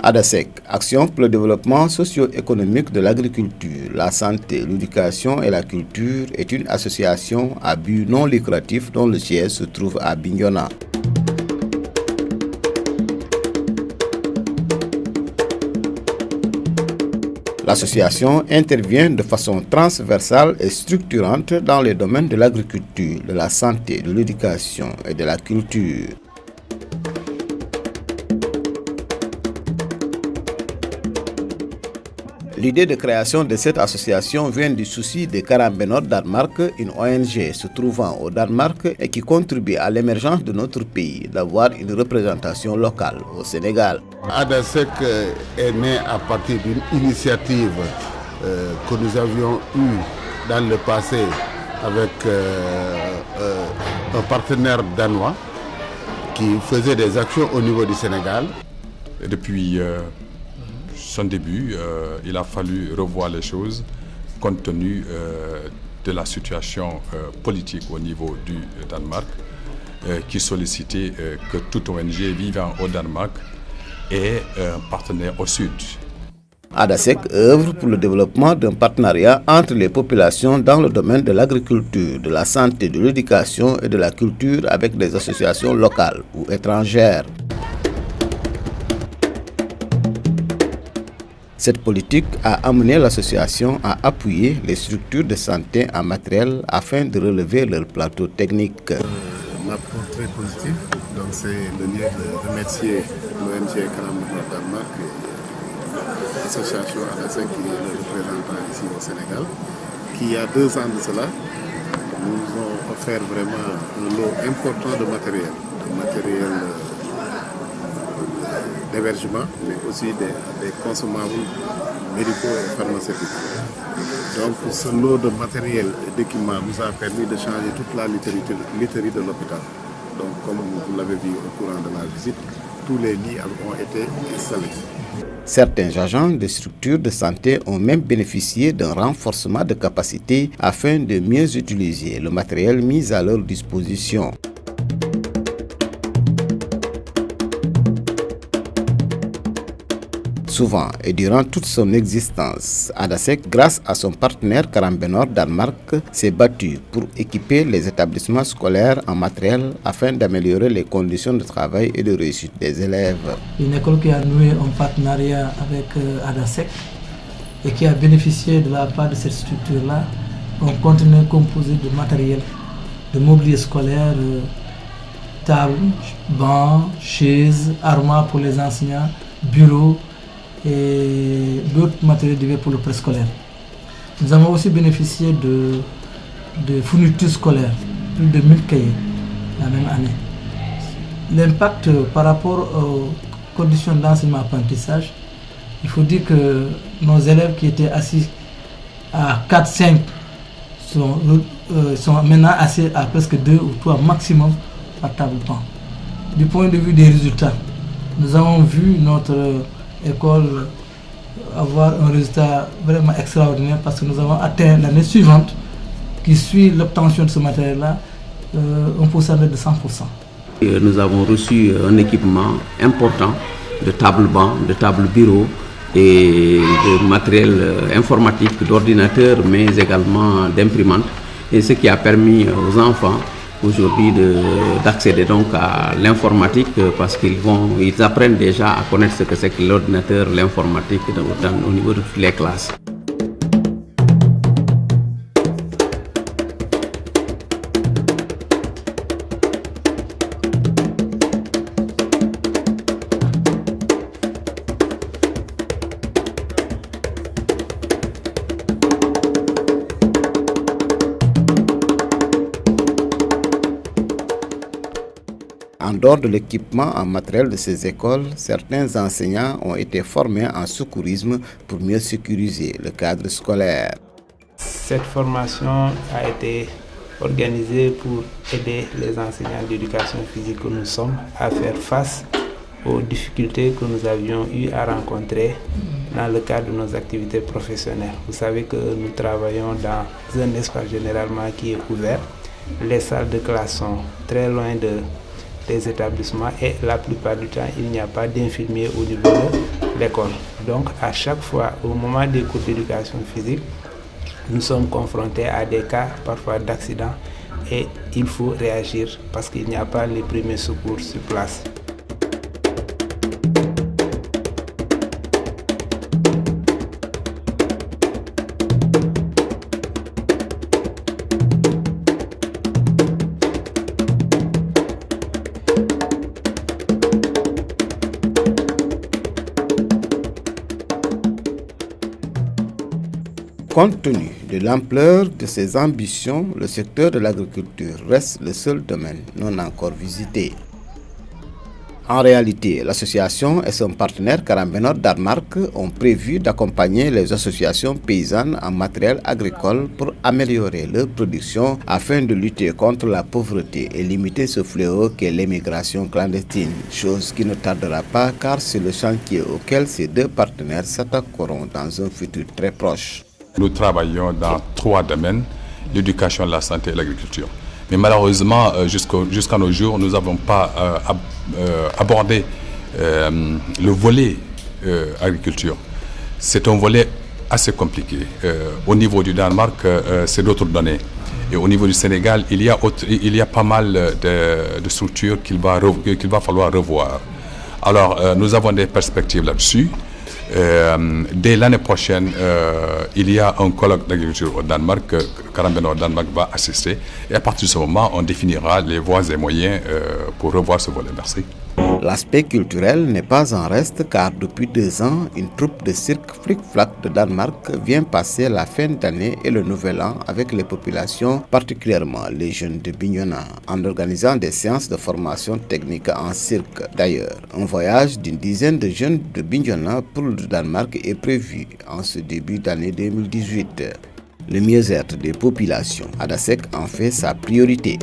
ADASEC, Action pour le développement socio-économique de l'agriculture, la santé, l'éducation et la culture, est une association à but non lucratif dont le siège se trouve à Bignona. L'association intervient de façon transversale et structurante dans les domaines de l'agriculture, de la santé, de l'éducation et de la culture. L'idée de création de cette association vient du souci de Karam Benot Danemark, une ONG se trouvant au Danemark et qui contribue à l'émergence de notre pays, d'avoir une représentation locale au Sénégal. ADASEC est né à partir d'une initiative que nous avions eue dans le passé avec un partenaire danois qui faisait des actions au niveau du Sénégal. Et depuis son début, il a fallu revoir les choses compte tenu de la situation politique au niveau du Danemark qui sollicitait que toute ONG vivant au Danemark ait un partenaire au sud. ADASEC œuvre pour le développement d'un partenariat entre les populations dans le domaine de l'agriculture, de la santé, de l'éducation et de la culture avec des associations locales ou étrangères. Cette politique a amené l'association à appuyer les structures de santé en matériel afin de relever leur plateau technique. L'apport très positif, donc c'est le lieu de remercier l'ONG Karam Benot Danemark et l'association ADASEC qui est le représentant ici au Sénégal, qui il y a 2 ans de cela nous ont offert vraiment un lot important de matériel d'hébergement, mais aussi des consommables médicaux et pharmaceutiques. Donc ce lot de matériel et d'équipement nous a permis de changer toute la literie de l'hôpital. Donc comme vous l'avez vu au courant de la visite, tous les lits ont été installés. Certains agents de structures de santé ont même bénéficié d'un renforcement de capacité afin de mieux utiliser le matériel mis à leur disposition. Souvent et durant toute son existence, ADASEC, grâce à son partenaire Karam Benot Danemark, s'est battu pour équiper les établissements scolaires en matériel afin d'améliorer les conditions de travail et de réussite des élèves. Une école qui a noué un partenariat avec ADASEC et qui a bénéficié de la part de cette structure-là, un conteneur composé de matériel, de mobilier scolaire, tables, bancs, chaises, armoires pour les enseignants, bureaux, et d'autres matériels divers pour le préscolaire. Nous avons aussi bénéficié de fournitures scolaires, plus de 1000 cahiers la même année. L'impact par rapport aux conditions d'enseignement-apprentissage, il faut dire que nos élèves qui étaient assis à 4-5 sont maintenant assis à presque 2 ou 3 maximum par table-banc. Du point de vue des résultats, nous avons vu notre école avoir un résultat vraiment extraordinaire parce que nous avons atteint l'année suivante, qui suit l'obtention de ce matériel-là, un pourcentage de 100%. Nous avons reçu un équipement important de table-banc, de table-bureau et de matériel informatique, d'ordinateurs, mais également d'imprimantes. Et ce qui a permis aux enfants aujourd'hui d'accéder donc à l'informatique parce qu'ils apprennent déjà à connaître ce que c'est que l'ordinateur, l'informatique au niveau de toutes les classes. En dehors de l'équipement en matériel de ces écoles, certains enseignants ont été formés en secourisme pour mieux sécuriser le cadre scolaire. Cette formation a été organisée pour aider les enseignants d'éducation physique que nous sommes à faire face aux difficultés que nous avions eu à rencontrer dans le cadre de nos activités professionnelles. Vous savez que nous travaillons dans un espace généralement qui est ouvert. Les salles de classe sont très loin des établissements et la plupart du temps il n'y a pas d'infirmiers au niveau de l'école. Donc à chaque fois, au moment des cours d'éducation physique, nous sommes confrontés à des cas parfois d'accidents et il faut réagir parce qu'il n'y a pas les premiers secours sur place. Compte tenu de l'ampleur de ses ambitions, le secteur de l'agriculture reste le seul domaine non encore visité. En réalité, l'association et son partenaire Carambenor Danemark ont prévu d'accompagner les associations paysannes en matériel agricole pour améliorer leur production afin de lutter contre la pauvreté et limiter ce fléau qu'est l'émigration clandestine, chose qui ne tardera pas car c'est le chantier auquel ces deux partenaires s'attaqueront dans un futur très proche. Nous travaillons dans 3 domaines, l'éducation, la santé et l'agriculture. Mais malheureusement, jusqu'à nos jours, nous n'avons pas abordé le volet agriculture. C'est un volet assez compliqué. Au niveau du Danemark, c'est d'autres données. Et au niveau du Sénégal, il y a pas mal de structures qu'il va falloir revoir. Alors, nous avons des perspectives là-dessus. Dès l'année prochaine, il y a un colloque d'agriculture au Danemark que Carambenor Danemark va assister. Et à partir de ce moment, on définira les voies et moyens pour revoir ce volet. Merci. L'aspect culturel n'est pas en reste car depuis 2 ans, une troupe de cirque Flic-Flac de Danemark vient passer la fin d'année et le nouvel an avec les populations, particulièrement les jeunes de Bignona, en organisant des séances de formation technique en cirque. D'ailleurs, un voyage d'une dizaine de jeunes de Bignona pour le Danemark est prévu en ce début d'année 2018. Le mieux-être des populations, ADASEC en fait sa priorité.